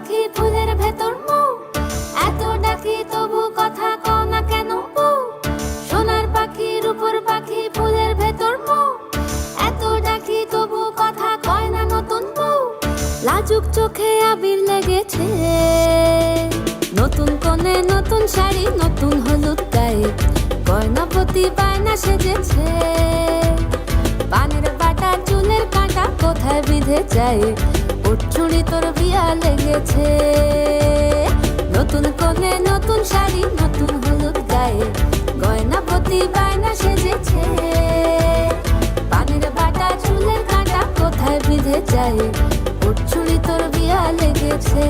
পাখি ফুলের ভেতর মৌ, এত ডাকি তবু কথা কও না কেন বউ। সোনার পাখি রূপোর পাখি ফুলের ভেতর মৌ, এত ডাকি তবু কথা কয় না নতুন বউ। লাজুক চোখে আবির লেগেছে, নতুন কোণে নতুন শাড়ি নতুন হলুদ গায়ে, গয়নাপতি বায়না সেজেছে। পানের বাটা চুলের কাঁটা কোথায় বিঁধে যায়, ওর চুড়ি তোর বিয়া লেগেছে। নতুন কোণে নতুন শাড়ি নতুন হলুদ গায়ে, গয়নাপতি বায়না সেজেছে। পানের বাটা চুলের কাঁটা কোথায় বিঁধে যায়, ওর চুড়ি তোর বিয়া লেগেছে।